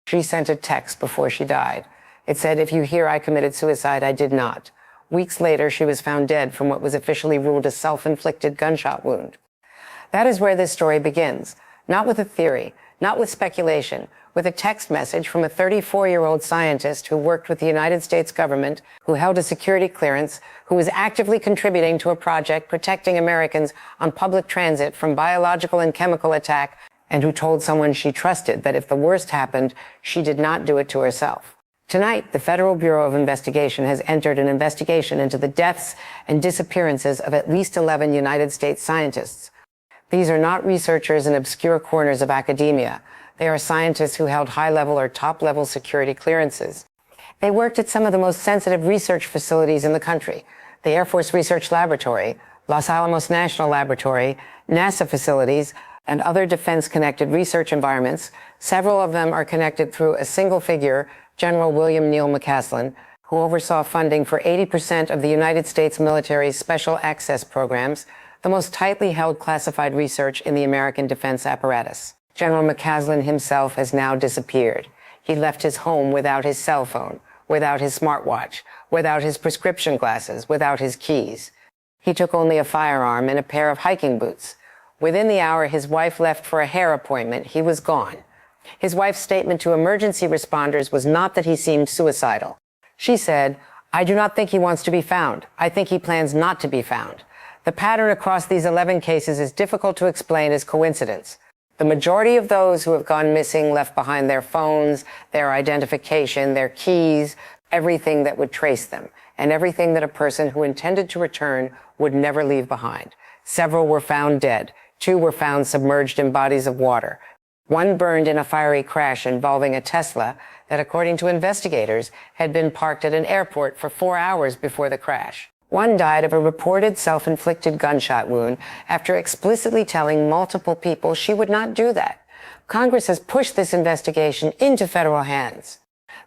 She sent a text before she died. It said, "If you hear I committed suicide, I did not." Weeks later, she was found dead from what was officially ruled a self-inflicted gunshot wound. That is where this story begins. Not with a theory, not with speculation, with a text message from a 34-year-old scientist who worked with the United States government, who held a security clearance, who was actively contributing to a project protecting Americans on public transit from biological and chemical attack, and who told someone she trusted that if the worst happened, she did not do it to herself. Tonight, the Federal Bureau of Investigation has entered an investigation into the deaths and disappearances of at least 11 United States scientists. These are not researchers in obscure corners of academia. They are scientists who held high-level or top-level security clearances. They worked at some of the most sensitive research facilities in the country: the Air Force Research Laboratory, Los Alamos National Laboratory, NASA facilities, and other defense-connected research environments. Several of them are connected through a single figure, General William Neil McCaslin, who oversaw funding for 80% of the United States military's special access programs, the most tightly held classified research in the American defense apparatus. General McCaslin himself has now disappeared. He left his home without his cell phone, without his smartwatch, without his prescription glasses, without his keys. He took only a firearm and a pair of hiking boots. Within the hour his wife left for a hair appointment, he was gone. His wife's statement to emergency responders was not that he seemed suicidal. She said, "I do not think he wants to be found. I think he plans not to be found." The pattern across these 11 cases is difficult to explain as coincidence. The majority of those who have gone missing left behind their phones, their identification, their keys, everything that would trace them, and everything that a person who intended to return would never leave behind. Several were found dead. 2 were found submerged in bodies of water. 1 burned in a fiery crash involving a Tesla that, according to investigators, had been parked at an airport for 4 hours before the crash. 1 died of a reported self-inflicted gunshot wound after explicitly telling multiple people she would not do that. Congress has pushed this investigation into federal hands.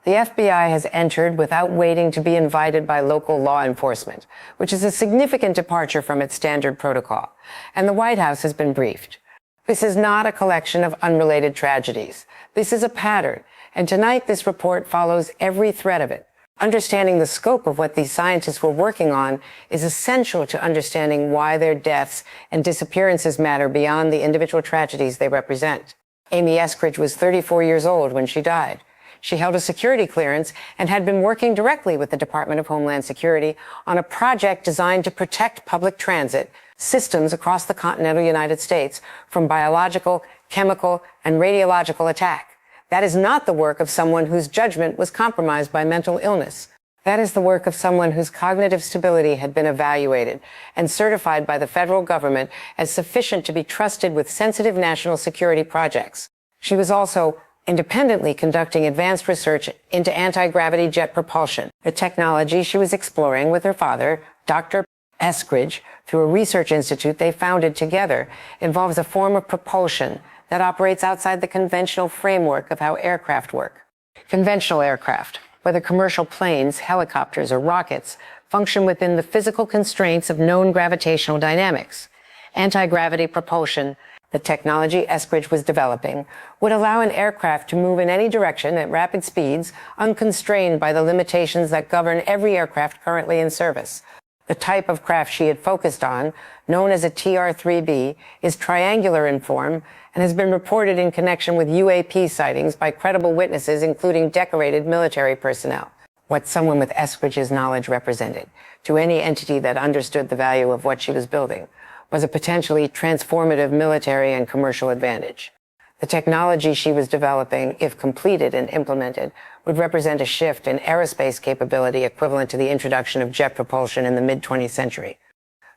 The FBI has entered without waiting to be invited by local law enforcement, which is a significant departure from its standard protocol, and the White House has been briefed. This is not a collection of unrelated tragedies. This is a pattern, and tonight this report follows every thread of it. Understanding the scope of what these scientists were working on is essential to understanding why their deaths and disappearances matter beyond the individual tragedies they represent. Amy Eskridge was 34 years old when she died. She held a security clearance and had been working directly with the Department of Homeland Security on a project designed to protect public transit systems across the continental United States from biological, chemical, and radiological attack. That is not the work of someone whose judgment was compromised by mental illness. That is the work of someone whose cognitive stability had been evaluated and certified by the federal government as sufficient to be trusted with sensitive national security projects. She was also independently conducting advanced research into anti-gravity jet propulsion, a technology she was exploring with her father, Dr. Eskridge, through a research institute they founded together. Involves a form of propulsion that operates outside the conventional framework of how aircraft work. Conventional aircraft, whether commercial planes, helicopters, or rockets, function within the physical constraints of known gravitational dynamics. Anti-gravity propulsion, the technology Eskridge was developing, would allow an aircraft to move in any direction at rapid speeds, unconstrained by the limitations that govern every aircraft currently in service. The type of craft she had focused on, known as a TR-3B, is triangular in form and has been reported in connection with UAP sightings by credible witnesses, including decorated military personnel. What someone with Eskridge's knowledge represented, to any entity that understood the value of what she was building, was a potentially transformative military and commercial advantage. The technology she was developing, if completed and implemented, would represent a shift in aerospace capability equivalent to the introduction of jet propulsion in the mid-20th century.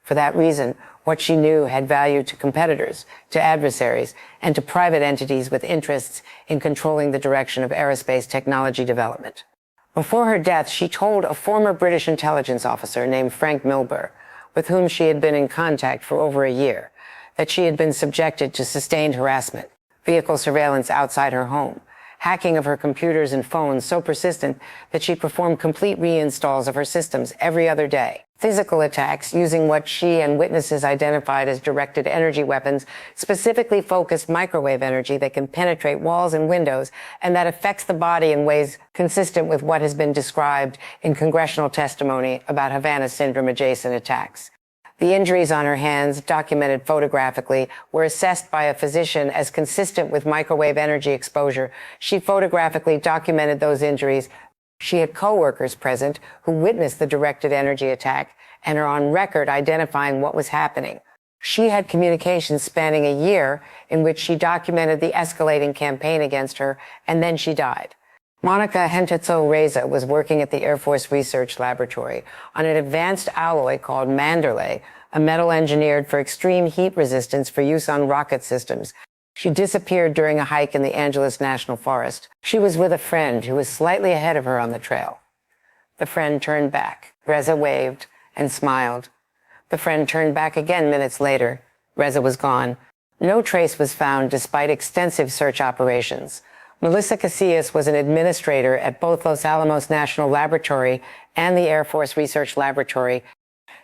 For that reason, what she knew had value to competitors, to adversaries, and to private entities with interests in controlling the direction of aerospace technology development. Before her death, she told a former British intelligence officer named Frank Milburn, with whom she had been in contact for over a year, that she had been subjected to sustained harassment, vehicle surveillance outside her home, hacking of her computers and phones so persistent that she performed complete reinstalls of her systems every other day. Physical attacks, using what she and witnesses identified as directed energy weapons, specifically focused microwave energy that can penetrate walls and windows and that affects the body in ways consistent with what has been described in congressional testimony about Havana syndrome-adjacent attacks. The injuries on her hands, documented photographically, were assessed by a physician as consistent with microwave energy exposure. She photographically documented those injuries. She had co-workers present who witnessed the directed energy attack and are on record identifying what was happening. She had communications spanning a year in which she documented the escalating campaign against her, and then she died. Monica Hentetso-Reza was working at the Air Force Research Laboratory on an advanced alloy called Manderley, a metal engineered for extreme heat resistance for use on rocket systems. She disappeared during a hike in the Alamos National Forest. She was with a friend who was slightly ahead of her on the trail. The friend turned back. Reza waved and smiled. The friend turned back again minutes later. Reza was gone. No trace was found despite extensive search operations. Melissa Casillas was an administrator at both Los Alamos National Laboratory and the Air Force Research Laboratory.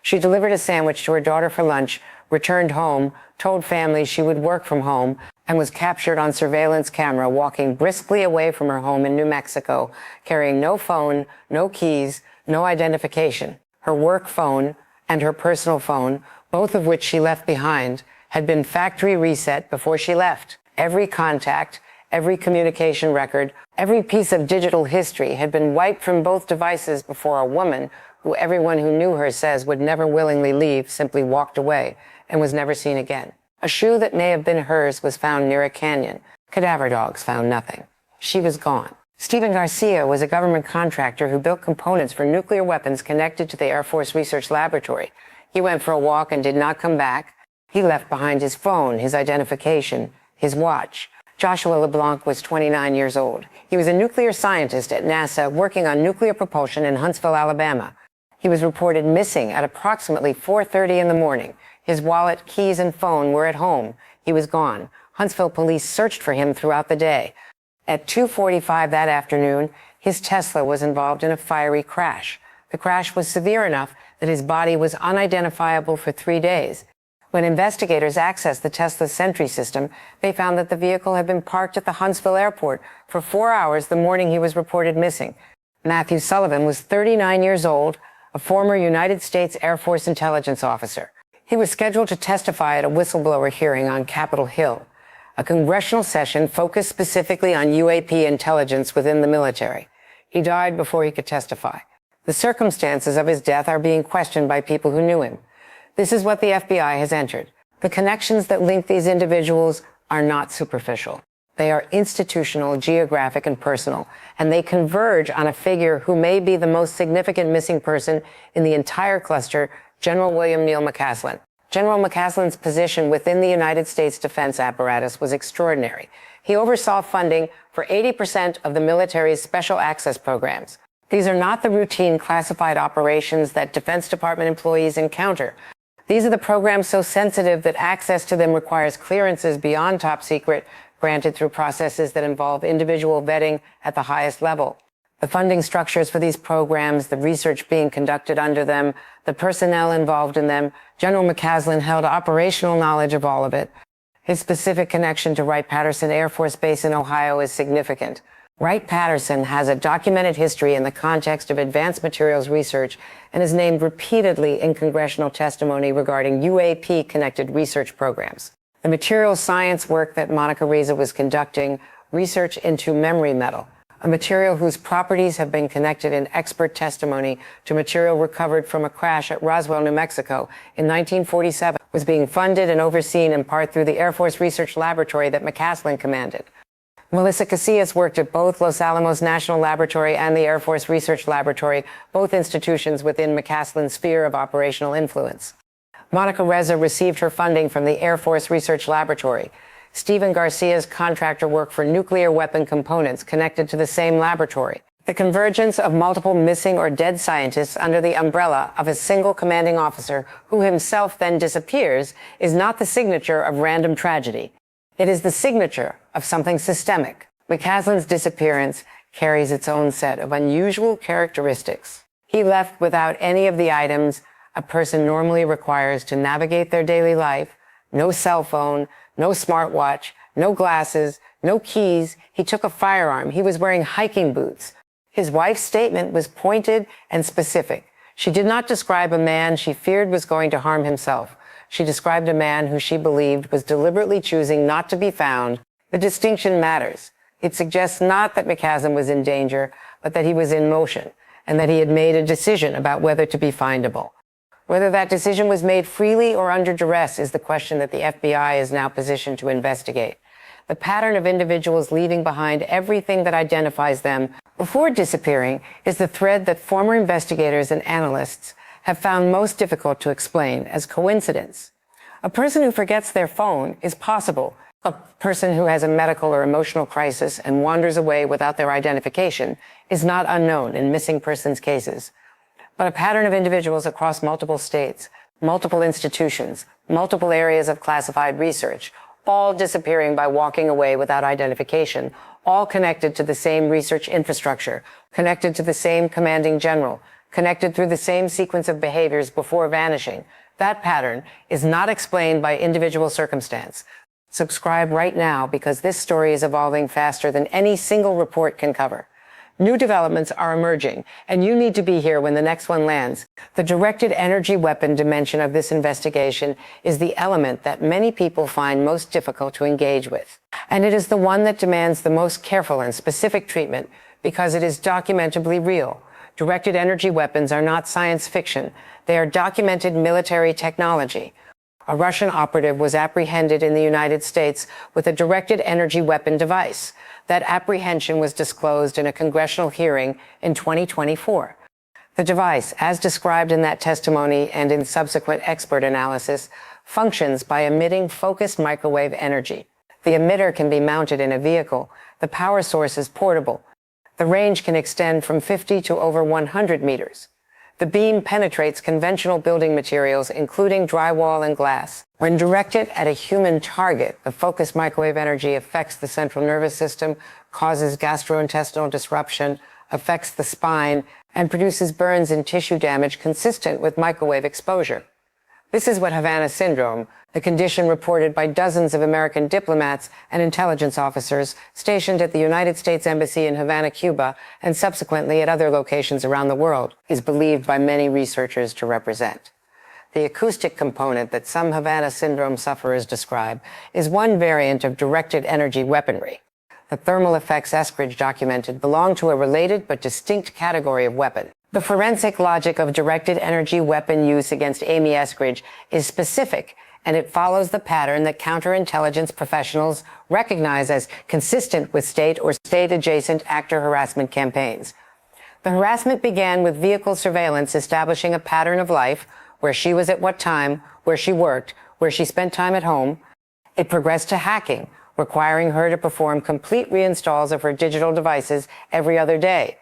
She delivered a sandwich to her daughter for lunch, returned home, told family she would work from home, and was captured on surveillance camera walking briskly away from her home in New Mexico, carrying no phone, no keys, no identification. Her work phone and her personal phone, both of which she left behind, had been factory reset before she left. Every contact, every communication record, every piece of digital history had been wiped from both devices before a woman who everyone who knew her says would never willingly leave simply walked away and was never seen again. A shoe that may have been hers was found near a canyon. Cadaver dogs found nothing. She was gone. Stephen Garcia was a government contractor who built components for nuclear weapons connected to the Air Force Research Laboratory. He went for a walk and did not come back. He left behind his phone, his identification, his watch. Joshua LeBlanc was 29 years old. He was a nuclear scientist at NASA working on nuclear propulsion in Huntsville, Alabama. He was reported missing at approximately 4:30 in the morning. His wallet, keys, and phone were at home. He was gone. Huntsville police searched for him throughout the day. At 2:45 that afternoon, his Tesla was involved in a fiery crash. The crash was severe enough that his body was unidentifiable for 3 days. When investigators accessed the Tesla Sentry system, they found that the vehicle had been parked at the Huntsville airport for 4 hours the morning he was reported missing. Matthew Sullivan was 39 years old, a former United States Air Force intelligence officer. He was scheduled to testify at a whistleblower hearing on Capitol Hill, a congressional session focused specifically on UAP intelligence within the military. He died before he could testify. The circumstances of his death are being questioned by people who knew him. This is what the FBI has entered. The connections that link these individuals are not superficial. They are institutional, geographic, and personal, and they converge on a figure who may be the most significant missing person in the entire cluster, General William Neil McCaslin. General McCaslin's position within the United States defense apparatus was extraordinary. He oversaw funding for 80% of the military's special access programs. These are not the routine classified operations that Defense Department employees encounter. These are the programs so sensitive that access to them requires clearances beyond top secret, granted through processes that involve individual vetting at the highest level. The funding structures for these programs, the research being conducted under them, the personnel involved in them, General McCaslin held operational knowledge of all of it. His specific connection to Wright-Patterson Air Force Base in Ohio is significant. Wright-Patterson has a documented history in the context of advanced materials research and is named repeatedly in congressional testimony regarding UAP-connected research programs. The materials science work that Monica Reza was conducting, research into memory metal, a material whose properties have been connected in expert testimony to material recovered from a crash at Roswell, New Mexico in 1947, was being funded and overseen in part through the Air Force Research Laboratory that McCaslin commanded. Melissa Casillas worked at both Los Alamos National Laboratory and the Air Force Research Laboratory, both institutions within McCaslin's sphere of operational influence. Monica Reza received her funding from the Air Force Research Laboratory. Stephen Garcia's contractor worked for nuclear weapon components connected to the same laboratory. The convergence of multiple missing or dead scientists under the umbrella of a single commanding officer who himself then disappears is not the signature of random tragedy. It is the signature of something systemic. McCaslin's disappearance carries its own set of unusual characteristics. He left without any of the items a person normally requires to navigate their daily life. No cell phone, no smartwatch, no glasses, no keys. He took a firearm. He was wearing hiking boots. His wife's statement was pointed and specific. She did not describe a man she feared was going to harm himself. She described a man who she believed was deliberately choosing not to be found. The distinction matters. It suggests not that McCaslin was in danger, but that he was in motion, and that he had made a decision about whether to be findable. Whether that decision was made freely or under duress is the question that the FBI is now positioned to investigate. The pattern of individuals leaving behind everything that identifies them before disappearing is the thread that former investigators and analysts have found most difficult to explain as coincidence. A person who forgets their phone is possible. A person who has a medical or emotional crisis and wanders away without their identification is not unknown in missing persons cases. But a pattern of individuals across multiple states, multiple institutions, multiple areas of classified research, all disappearing by walking away without identification, all connected to the same research infrastructure, connected to the same commanding general, connected through the same sequence of behaviors before vanishing. That pattern is not explained by individual circumstance. Subscribe right now because this story is evolving faster than any single report can cover. New developments are emerging, and you need to be here when the next one lands. The directed energy weapon dimension of this investigation is the element that many people find most difficult to engage with. And it is the one that demands the most careful and specific treatment because it is documentably real. Directed energy weapons are not science fiction. They are documented military technology. A Russian operative was apprehended in the United States with a directed energy weapon device. That apprehension was disclosed in a congressional hearing in 2024. The device, as described in that testimony and in subsequent expert analysis, functions by emitting focused microwave energy. The emitter can be mounted in a vehicle. The power source is portable. The range can extend from 50 to over 100 meters. The beam penetrates conventional building materials, including drywall and glass. When directed at a human target, the focused microwave energy affects the central nervous system, causes gastrointestinal disruption, affects the spine, and produces burns and tissue damage consistent with microwave exposure. This is what Havana syndrome, the condition reported by dozens of American diplomats and intelligence officers stationed at the United States Embassy in Havana, Cuba, and subsequently at other locations around the world, is believed by many researchers to represent. The acoustic component that some Havana syndrome sufferers describe is one variant of directed energy weaponry. The thermal effects Eskridge documented belong to a related but distinct category of weapon. The forensic logic of directed energy weapon use against Amy Eskridge is specific, and it follows the pattern that counterintelligence professionals recognize as consistent with state or state-adjacent actor harassment campaigns. The harassment began with vehicle surveillance establishing a pattern of life, where she was at what time, where she worked, where she spent time at home. It progressed to hacking, requiring her to perform complete reinstalls of her digital devices every other day.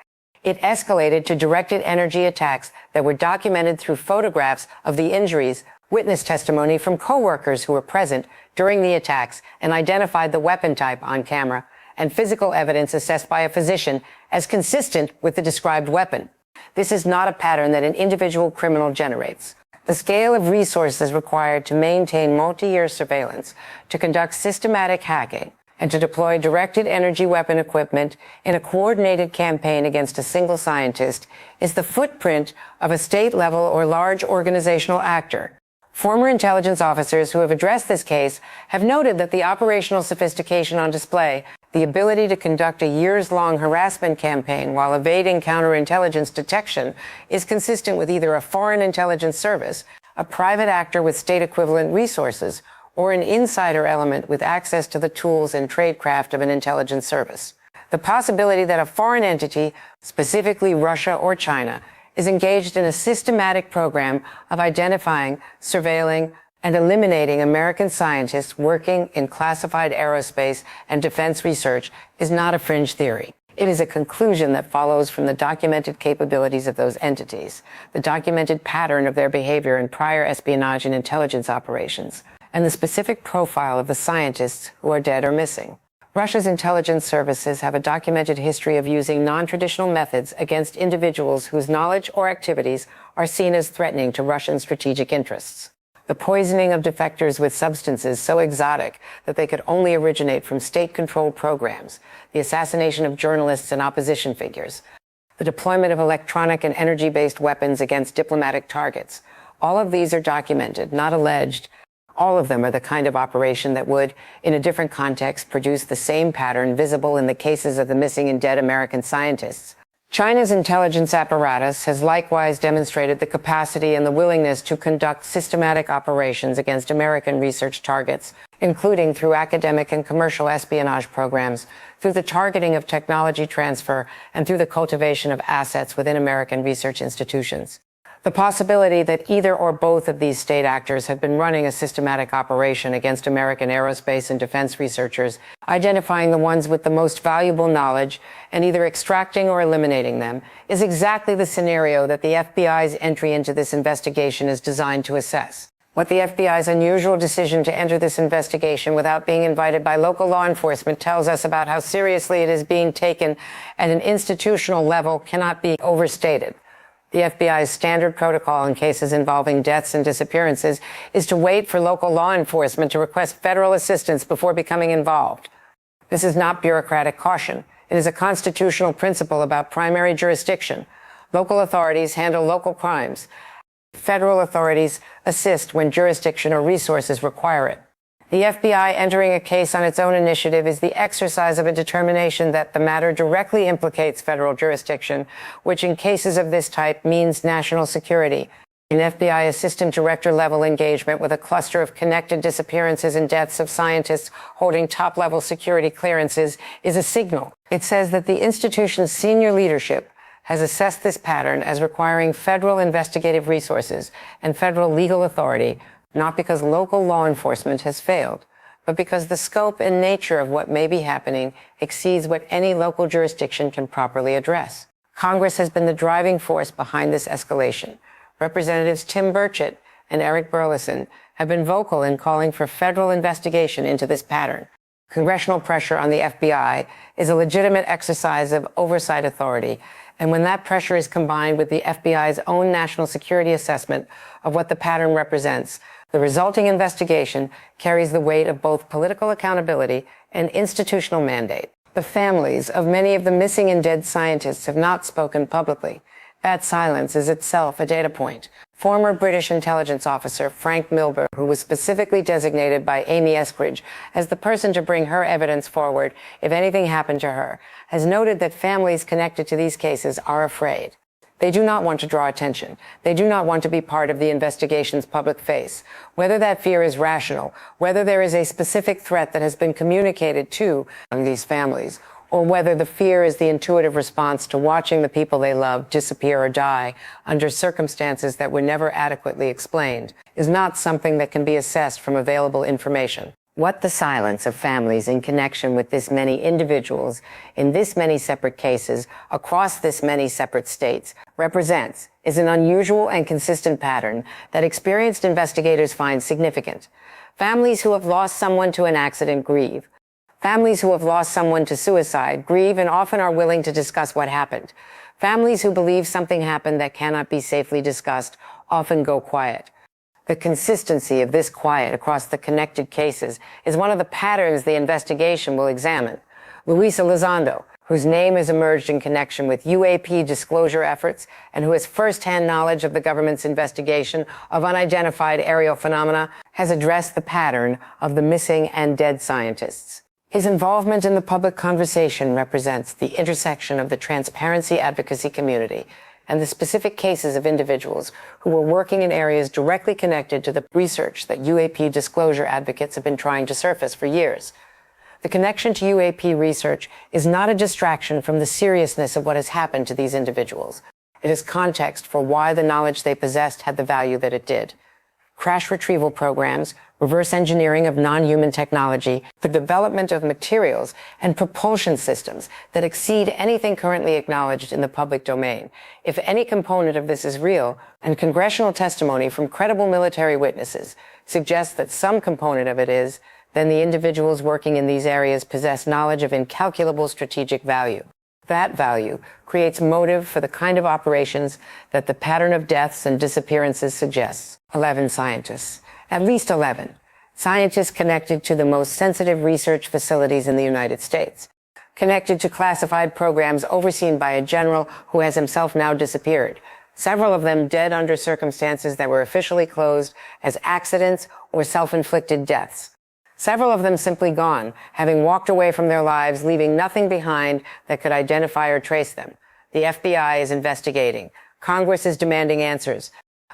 It escalated to directed energy attacks that were documented through photographs of the injuries, witness testimony from coworkers who were present during the attacks and identified the weapon type on camera, and physical evidence assessed by a physician as consistent with the described weapon. This is not a pattern that an individual criminal generates. The scale of resources required to maintain multi-year surveillance, to conduct systematic hacking, and to deploy directed energy weapon equipment in a coordinated campaign against a single scientist is the footprint of a state-level or large organizational actor. Former intelligence officers who have addressed this case have noted that the operational sophistication on display, the ability to conduct a years-long harassment campaign while evading counterintelligence detection, is consistent with either a foreign intelligence service, a private actor with state-equivalent resources, or an insider element with access to the tools and tradecraft of an intelligence service. The possibility that a foreign entity, specifically Russia or China, is engaged in a systematic program of identifying, surveilling, and eliminating American scientists working in classified aerospace and defense research is not a fringe theory. It is a conclusion that follows from the documented capabilities of those entities, the documented pattern of their behavior in prior espionage and intelligence operations, and the specific profile of the scientists who are dead or missing. Russia's intelligence services have a documented history of using non-traditional methods against individuals whose knowledge or activities are seen as threatening to Russian strategic interests. The poisoning of defectors with substances so exotic that they could only originate from state-controlled programs, the assassination of journalists and opposition figures, the deployment of electronic and energy-based weapons against diplomatic targets. All of these are documented, not alleged. All of them are the kind of operation that would, in a different context, produce the same pattern visible in the cases of the missing and dead American scientists. China's intelligence apparatus has likewise demonstrated the capacity and the willingness to conduct systematic operations against American research targets, including through academic and commercial espionage programs, through the targeting of technology transfer, and through the cultivation of assets within American research institutions. The possibility that either or both of these state actors have been running a systematic operation against American aerospace and defense researchers, identifying the ones with the most valuable knowledge and either extracting or eliminating them, is exactly the scenario that the FBI's entry into this investigation is designed to assess. What the FBI's unusual decision to enter this investigation without being invited by local law enforcement tells us about how seriously it is being taken at an institutional level cannot be overstated. The FBI's standard protocol in cases involving deaths and disappearances is to wait for local law enforcement to request federal assistance before becoming involved. This is not bureaucratic caution. It is a constitutional principle about primary jurisdiction. Local authorities handle local crimes. Federal authorities assist when jurisdiction or resources require it. The FBI entering a case on its own initiative is the exercise of a determination that the matter directly implicates federal jurisdiction, which in cases of this type means national security. An FBI assistant director level engagement with a cluster of connected disappearances and deaths of scientists holding top-level security clearances is a signal. It says that the institution's senior leadership has assessed this pattern as requiring federal investigative resources and federal legal authority, not because local law enforcement has failed, but because the scope and nature of what may be happening exceeds what any local jurisdiction can properly address. Congress has been the driving force behind this escalation. Representatives Tim Burchett and Eric Burleson have been vocal in calling for federal investigation into this pattern. Congressional pressure on the FBI is a legitimate exercise of oversight authority, and when that pressure is combined with the FBI's own national security assessment of what the pattern represents, the resulting investigation carries the weight of both political accountability and institutional mandate. The families of many of the missing and dead scientists have not spoken publicly. That silence is itself a data point. Former British intelligence officer Frank Milburn, who was specifically designated by Amy Eskridge as the person to bring her evidence forward if anything happened to her, has noted that families connected to these cases are afraid. They do not want to draw attention. They do not want to be part of the investigation's public face. Whether that fear is rational, whether there is a specific threat that has been communicated to these families, or whether the fear is the intuitive response to watching the people they love disappear or die under circumstances that were never adequately explained, is not something that can be assessed from available information. What the silence of families in connection with this many individuals in this many separate cases across this many separate states represents is an unusual and consistent pattern that experienced investigators find significant. Families who have lost someone to an accident grieve. Families who have lost someone to suicide grieve and often are willing to discuss what happened. Families who believe something happened that cannot be safely discussed often go quiet. The consistency of this quiet across the connected cases is one of the patterns the investigation will examine. Luisa Elizondo, whose name has emerged in connection with UAP disclosure efforts and who has first-hand knowledge of the government's investigation of unidentified aerial phenomena, has addressed the pattern of the missing and dead scientists. His involvement in the public conversation represents the intersection of the transparency advocacy community and the specific cases of individuals who were working in areas directly connected to the research that UAP disclosure advocates have been trying to surface for years. The connection to UAP research is not a distraction from the seriousness of what has happened to these individuals. It is context for why the knowledge they possessed had the value that it did. Crash retrieval programs, reverse engineering of non-human technology, the development of materials and propulsion systems that exceed anything currently acknowledged in the public domain. If any component of this is real, and congressional testimony from credible military witnesses suggests that some component of it is, then the individuals working in these areas possess knowledge of incalculable strategic value. That value creates motive for the kind of operations that the pattern of deaths and disappearances suggests. 11 scientists. At least 11. Scientists connected to the most sensitive research facilities in the United States. Connected to classified programs overseen by a general who has himself now disappeared. Several of them dead under circumstances that were officially closed as accidents or self-inflicted deaths. Several of them simply gone, having walked away from their lives, leaving nothing behind that could identify or trace them. The FBI is investigating. Congress is demanding answers.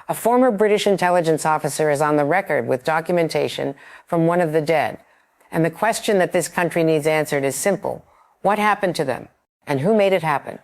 A former British intelligence officer is on the record with documentation from one of the dead. And the question that this country needs answered is simple. What happened to them? And who made it happen?